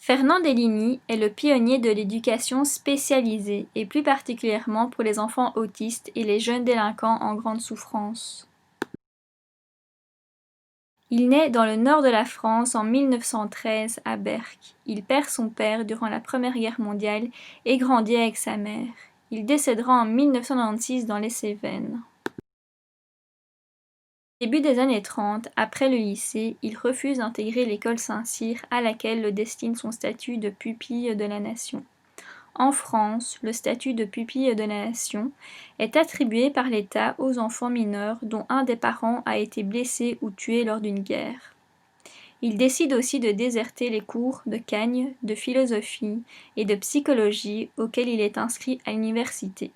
Fernand Deligny est le pionnier de l'éducation spécialisée, et plus particulièrement pour les enfants autistes et les jeunes délinquants en grande souffrance. Il naît dans le nord de la France en 1913 à Berck. Il perd son père durant la Première Guerre mondiale et grandit avec sa mère. Il décédera en 1996 dans les Cévennes. Au début des années 30, après le lycée, il refuse d'intégrer l'école Saint-Cyr à laquelle le destine son statut de pupille de la Nation. En France, le statut de pupille de la Nation est attribué par l'État aux enfants mineurs dont un des parents a été blessé ou tué lors d'une guerre. Il décide aussi de déserter les cours de Cagnes, de philosophie et de psychologie auxquels il est inscrit à l'université.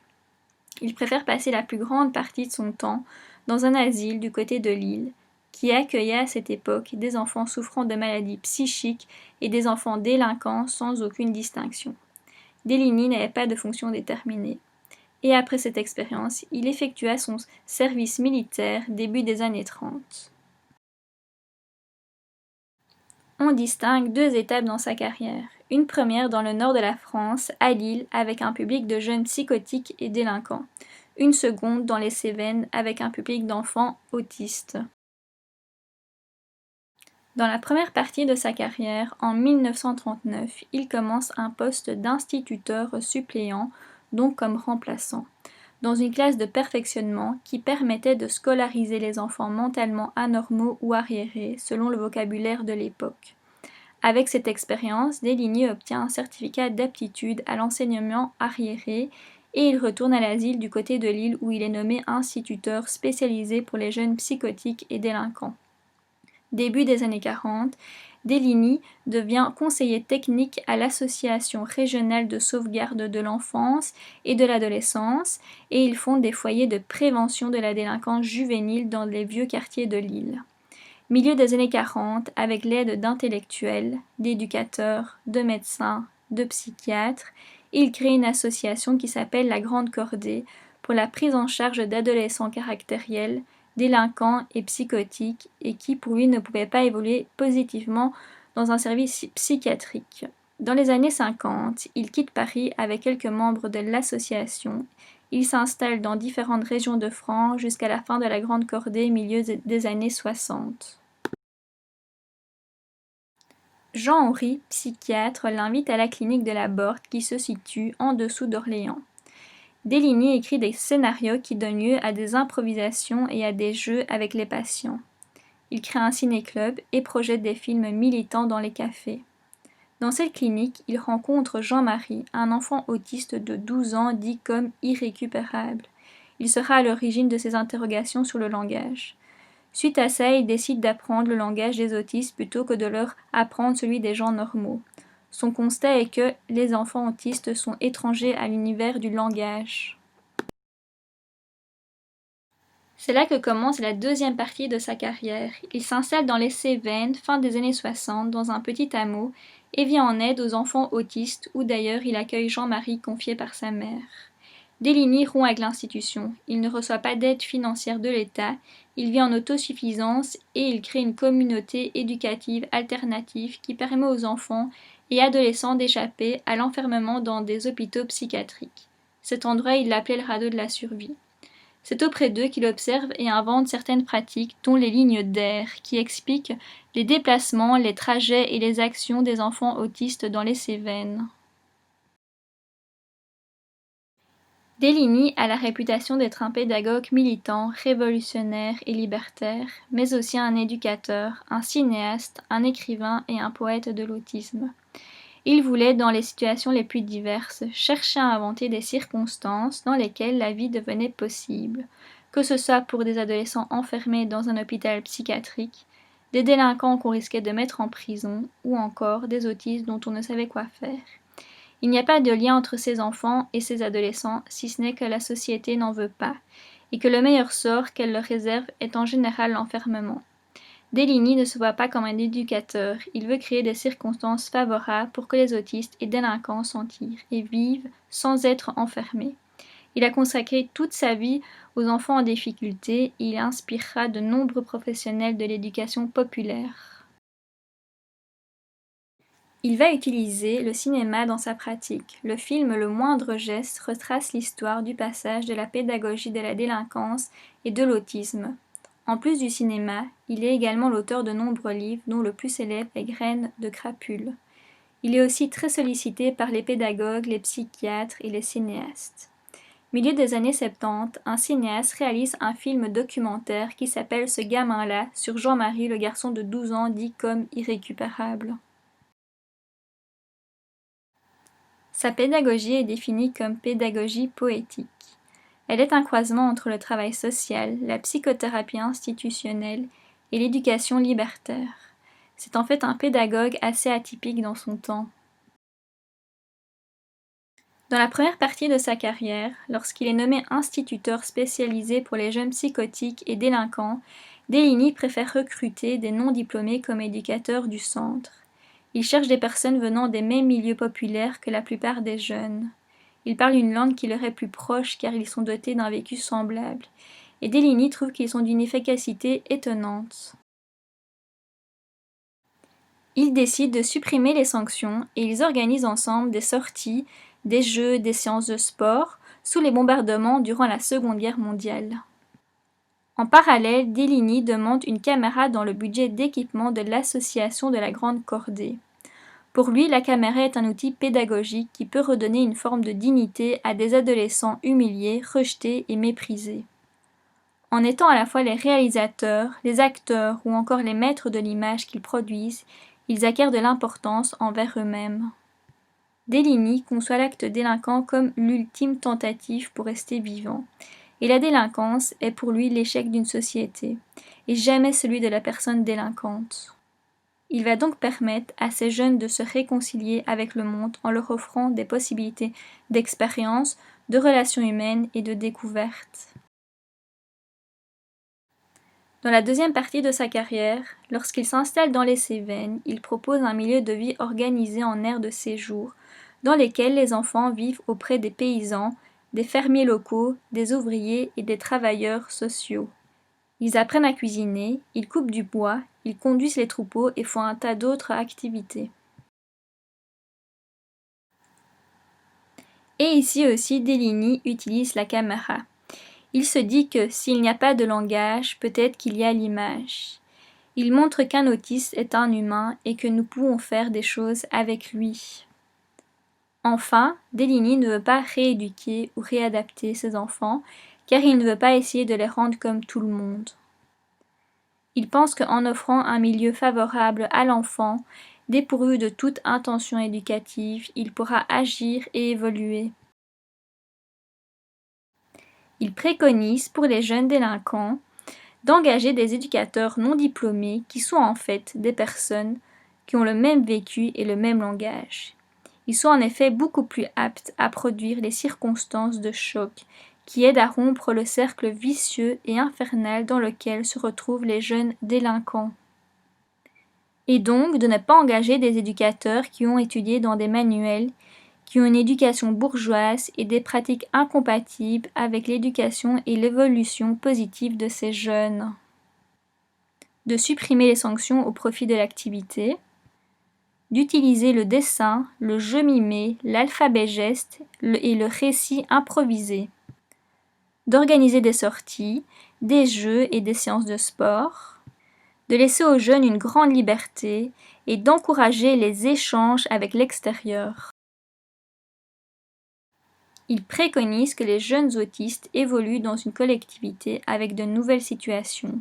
Il préfère passer la plus grande partie de son temps dans un asile du côté de Lille, qui accueillait à cette époque des enfants souffrant de maladies psychiques et des enfants délinquants sans aucune distinction. Deligny n'avait pas de fonction déterminée. Et après cette expérience, il effectua son service militaire début des années 30. On distingue deux étapes dans sa carrière. Une première dans le nord de la France, à Lille, avec un public de jeunes psychotiques et délinquants. Une seconde dans les Cévennes, avec un public d'enfants autistes. Dans la première partie de sa carrière, en 1939, il commence un poste d'instituteur suppléant, donc comme remplaçant, dans une classe de perfectionnement qui permettait de scolariser les enfants mentalement anormaux ou arriérés, selon le vocabulaire de l'époque. Avec cette expérience, Deligny obtient un certificat d'aptitude à l'enseignement arriéré et il retourne à l'asile du côté de Lille où il est nommé instituteur spécialisé pour les jeunes psychotiques et délinquants. Début des années 40, Deligny devient conseiller technique à l'Association régionale de sauvegarde de l'enfance et de l'adolescence et il fonde des foyers de prévention de la délinquance juvénile dans les vieux quartiers de Lille. Milieu des années 40, avec l'aide d'intellectuels, d'éducateurs, de médecins, de psychiatres, il crée une association qui s'appelle la Grande Cordée pour la prise en charge d'adolescents caractériels, délinquants et psychotiques et qui pour lui ne pouvaient pas évoluer positivement dans un service psychiatrique. Dans les années 50, il quitte Paris avec quelques membres de l'association. Il s'installe dans différentes régions de France jusqu'à la fin de la Grande Cordée, milieu des années 60. Jean-Henri, psychiatre, l'invite à la clinique de la Borte qui se situe en dessous d'Orléans. Deligny écrit des scénarios qui donnent lieu à des improvisations et à des jeux avec les patients. Il crée un ciné-club et projette des films militants dans les cafés. Dans cette clinique, il rencontre Jean-Marie, un enfant autiste de 12 ans dit comme irrécupérable. Il sera à l'origine de ses interrogations sur le langage. Suite à ça, il décide d'apprendre le langage des autistes plutôt que de leur apprendre celui des gens normaux. Son constat est que les enfants autistes sont étrangers à l'univers du langage. C'est là que commence la deuxième partie de sa carrière. Il s'installe dans les Cévennes, fin des années 60, dans un petit hameau, et vient en aide aux enfants autistes, où d'ailleurs il accueille Jean-Marie confié par sa mère. Deligny rompt avec l'institution. Il ne reçoit pas d'aide financière de l'État, il vit en autosuffisance et il crée une communauté éducative alternative qui permet aux enfants et adolescents d'échapper à l'enfermement dans des hôpitaux psychiatriques. Cet endroit, il l'appelait le radeau de la survie. C'est auprès d'eux qu'il observe et invente certaines pratiques, dont les lignes d'air, qui expliquent les déplacements, les trajets et les actions des enfants autistes dans les Cévennes. Deligny a la réputation d'être un pédagogue militant, révolutionnaire et libertaire, mais aussi un éducateur, un cinéaste, un écrivain et un poète de l'autisme. Il voulait, dans les situations les plus diverses, chercher à inventer des circonstances dans lesquelles la vie devenait possible, que ce soit pour des adolescents enfermés dans un hôpital psychiatrique, des délinquants qu'on risquait de mettre en prison, ou encore des autistes dont on ne savait quoi faire. Il n'y a pas de lien entre ces enfants et ces adolescents, si ce n'est que la société n'en veut pas, et que le meilleur sort qu'elle leur réserve est en général l'enfermement. Deligny ne se voit pas comme un éducateur, il veut créer des circonstances favorables pour que les autistes et délinquants s'en tirent et vivent sans être enfermés. Il a consacré toute sa vie aux enfants en difficulté et il inspirera de nombreux professionnels de l'éducation populaire. Il va utiliser le cinéma dans sa pratique. Le film Le moindre geste retrace l'histoire du passage de la pédagogie de la délinquance et de l'autisme. En plus du cinéma, il est également l'auteur de nombreux livres, dont le plus célèbre est Graines de crapule. Il est aussi très sollicité par les pédagogues, les psychiatres et les cinéastes. Milieu des années 70, un cinéaste réalise un film documentaire qui s'appelle Ce gamin-là sur Jean-Marie, le garçon de 12 ans dit comme irrécupérable. Sa pédagogie est définie comme pédagogie poétique. Elle est un croisement entre le travail social, la psychothérapie institutionnelle et l'éducation libertaire. C'est en fait un pédagogue assez atypique dans son temps. Dans la première partie de sa carrière, lorsqu'il est nommé instituteur spécialisé pour les jeunes psychotiques et délinquants, Deligny préfère recruter des non-diplômés comme éducateurs du centre. Il cherche des personnes venant des mêmes milieux populaires que la plupart des jeunes. Ils parlent une langue qui leur est plus proche car ils sont dotés d'un vécu semblable. Et Deligny trouve qu'ils sont d'une efficacité étonnante. Ils décident de supprimer les sanctions et ils organisent ensemble des sorties, des jeux, des séances de sport sous les bombardements durant la Seconde Guerre mondiale. En parallèle, Deligny demande une caméra dans le budget d'équipement de l'association de la Grande Cordée. Pour lui, la caméra est un outil pédagogique qui peut redonner une forme de dignité à des adolescents humiliés, rejetés et méprisés. En étant à la fois les réalisateurs, les acteurs ou encore les maîtres de l'image qu'ils produisent, ils acquièrent de l'importance envers eux-mêmes. Deligny conçoit l'acte délinquant comme l'ultime tentative pour rester vivant. Et la délinquance est pour lui l'échec d'une société, et jamais celui de la personne délinquante. Il va donc permettre à ces jeunes de se réconcilier avec le monde en leur offrant des possibilités d'expérience, de relations humaines et de découverte. Dans la deuxième partie de sa carrière, lorsqu'il s'installe dans les Cévennes, il propose un milieu de vie organisé en aires de séjour, dans lesquelles les enfants vivent auprès des paysans, des fermiers locaux, des ouvriers et des travailleurs sociaux. Ils apprennent à cuisiner, ils coupent du bois, ils conduisent les troupeaux et font un tas d'autres activités. Et ici aussi, Deligny utilise la caméra. Il se dit que s'il n'y a pas de langage, peut-être qu'il y a l'image. Il montre qu'un autiste est un humain et que nous pouvons faire des choses avec lui. Enfin, Deligny ne veut pas rééduquer ou réadapter ses enfants, car il ne veut pas essayer de les rendre comme tout le monde. Il pense qu'en offrant un milieu favorable à l'enfant, dépourvu de toute intention éducative, il pourra agir et évoluer. Il préconise pour les jeunes délinquants d'engager des éducateurs non diplômés qui sont en fait des personnes qui ont le même vécu et le même langage. Ils sont en effet beaucoup plus aptes à produire les circonstances de choc qui aident à rompre le cercle vicieux et infernal dans lequel se retrouvent les jeunes délinquants. Et donc de ne pas engager des éducateurs qui ont étudié dans des manuels, qui ont une éducation bourgeoise et des pratiques incompatibles avec l'éducation et l'évolution positive de ces jeunes. De supprimer les sanctions au profit de l'activité, d'utiliser le dessin, le jeu mimé, l'alphabet geste et le récit improvisé, d'organiser des sorties, des jeux et des séances de sport, de laisser aux jeunes une grande liberté et d'encourager les échanges avec l'extérieur. Il préconise que les jeunes autistes évoluent dans une collectivité avec de nouvelles situations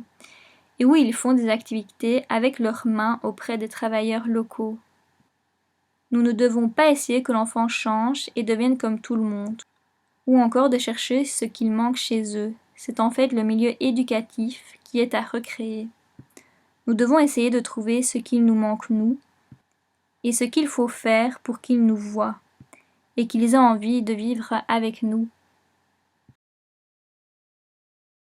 et où ils font des activités avec leurs mains auprès des travailleurs locaux. Nous ne devons pas essayer que l'enfant change et devienne comme tout le monde, ou encore de chercher ce qu'il manque chez eux. C'est en fait le milieu éducatif qui est à recréer. Nous devons essayer de trouver ce qu'il nous manque nous, et ce qu'il faut faire pour qu'ils nous voient, et qu'ils aient envie de vivre avec nous.